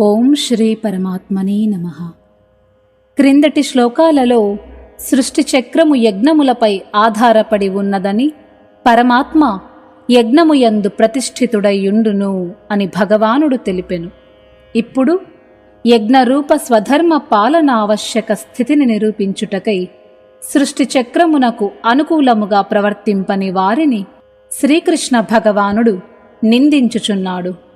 ఓం శ్రీ పరమాత్మనే నమః. క్రిందటి శ్లోకాలలో సృష్టి చక్రము యజ్ఞములపై ఆధారపడి ఉన్నదని, పరమాత్మ యజ్ఞము యందు ప్రతిష్ఠితుడైయుండును అని భగవానుడు తెలిపెను. ఇప్పుడు యజ్ఞరూప స్వధర్మ పాలన ఆవశ్యక స్థితిని నిరూపించుటకై సృష్టి చక్రమునకు అనుకూలముగా ప్రవర్తింపని వారిని శ్రీకృష్ణ భగవానుడు నిందించుచున్నాడు.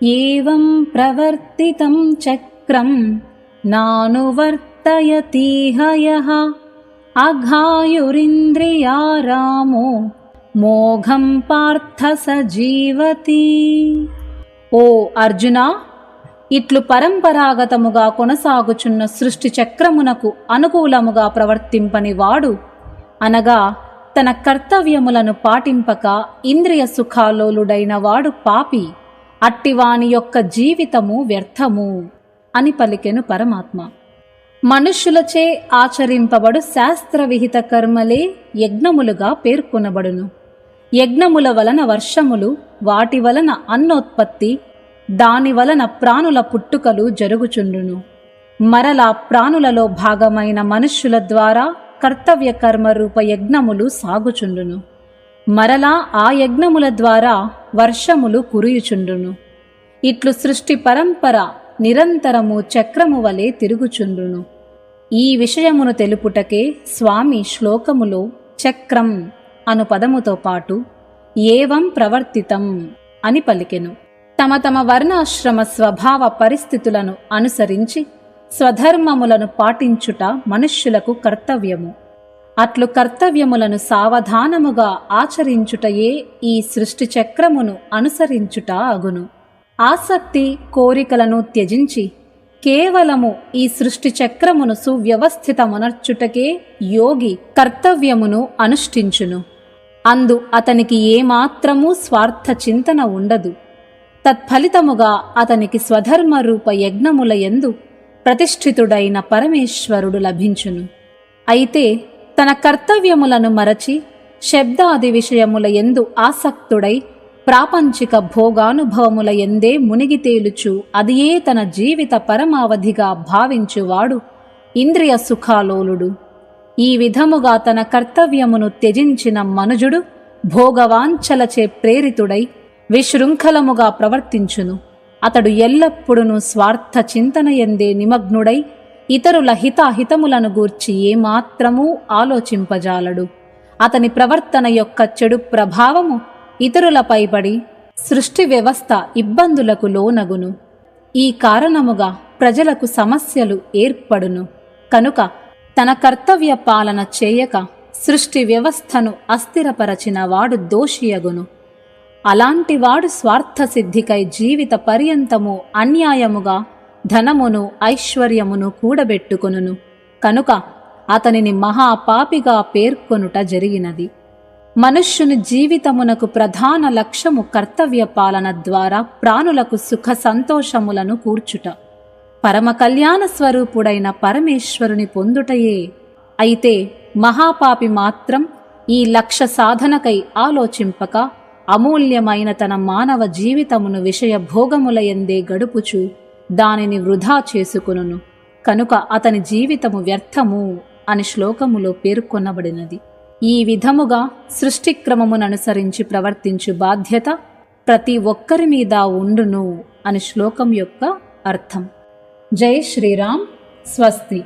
ఏవం ప్రవర్తితం చక్రం నానువర్తయతి హయః అఘాయురింద్రియారామో మోఘం పార్థ సజీవతి. ఓ అర్జునా, ఇట్లు పరంపరాగతముగా కొనసాగుచున్న సృష్టి చక్రమునకు అనుకూలముగా ప్రవర్తింపని వాడు, అనగా తన కర్తవ్యములను పాటింపక ఇంద్రియ సుఖాలోలుడైన వాడు పాపి. అట్టివాని యొక్క జీవితము వ్యర్థము అని పలికెను పరమాత్మ. మనుష్యులచే ఆచరింపబడు శాస్త్రవిహిత కర్మలే యజ్ఞములుగా పేర్కొనబడును. యజ్ఞముల వలన వర్షములు, వాటి వలన అన్నోత్పత్తి, దాని వలన ప్రాణుల పుట్టుకలు జరుగుచుండును. మరలా ప్రాణులలో భాగమైన మనుష్యుల ద్వారా కర్తవ్య కర్మరూప యజ్ఞములు సాగుచుండును. మరలా ఆ యజ్ఞముల ద్వారా వర్షములు కురియుచుండును. ఇట్లు సృష్టి పరంపర నిరంతరము చక్రము వలె తిరుగుచుండును. ఈ విషయమును తెలుపుటకే స్వామి శ్లోకములో చక్రం అను పదముతో పాటు ఏవం ప్రవర్తితం అని పలికెను. తమ తమ వర్ణాశ్రమ స్వభావ పరిస్థితులను అనుసరించి స్వధర్మములను పాటించుట మనుష్యులకు కర్తవ్యము. అట్లు కర్తవ్యములను సావధానముగా ఆచరించుటయే ఈ సృష్టి చక్రమును అనుసరించుట అగును. ఆసక్తి, కోరికలను త్యజించి కేవలము ఈ సృష్టి చక్రమును సువ్యవస్థితమునర్చుటకే యోగి కర్తవ్యమును అనుష్ఠించును. అందు అతనికి ఏమాత్రమూ స్వార్థ చింతన ఉండదు. తత్ఫలితముగా అతనికి స్వధర్మరూప యజ్ఞముల యందు ప్రతిష్ఠితుడైన పరమేశ్వరుడు లభించును. అయితే తన కర్తవ్యములను మరచి శబ్దాది విషయముల యందు ఆసక్తుడై ప్రాపంచిక భోగానుభవముల యందే మునిగి తేలుచు అదియే తన జీవిత పరమావధిగా భావించువాడు ఇంద్రియ సుఖాలోలుడు. ఈ విధముగా తన కర్తవ్యమును త్యజించిన మనుజుడు భోగవాంఛలచే ప్రేరితుడై విశృంఖలముగా ప్రవర్తించును. అతడు ఎల్లప్పుడూ స్వార్థ చింతన యందే నిమగ్నుడై ఇతరుల హితాహితములను గూర్చి ఏమాత్రమూ ఆలోచింపజాలడు. అతని ప్రవర్తన యొక్క చెడు ప్రభావము ఇతరులపై పడి సృష్టి వ్యవస్థ ఇబ్బందులకు లోనగును. ఈ కారణముగా ప్రజలకు సమస్యలు ఏర్పడును. కనుక తన కర్తవ్య పాలన చేయక సృష్టి వ్యవస్థను అస్థిరపరచిన వాడు దోషియగును. అలాంటివాడు స్వార్థసిద్ధికై జీవిత పర్యంతము అన్యాయముగా ధనమును, ఐశ్వర్యమును కూడబెట్టుకొనును. కనుక అతనిని మహాపాపిగా పేర్కొనుట జరిగినది. మనుష్యుని జీవితమునకు ప్రధాన లక్ష్యము కర్తవ్య పాలన ద్వారా ప్రాణులకు సుఖ సంతోషములను కూర్చుట, పరమ కళ్యాణ స్వరూపుడైన పరమేశ్వరుని పొందుటయే. అయితే మహాపాపి మాత్రం ఈ లక్ష్య సాధనకై ఆలోచింపక అమూల్యమైన తన మానవ జీవితమును విషయ భోగములయందే గడుపుచు దానిని వృధా చేసుకొనును. కనుక అతని జీవితము వ్యర్థము అని శ్లోకములో పేర్కొనబడినది. ఈ విధముగా సృష్టిక్రమముననుసరించి ప్రవర్తించు బాధ్యత ప్రతి ఒక్కరి మీద ఉండును అని శ్లోకం యొక్క అర్థం. జై శ్రీరామ్. స్వస్తి.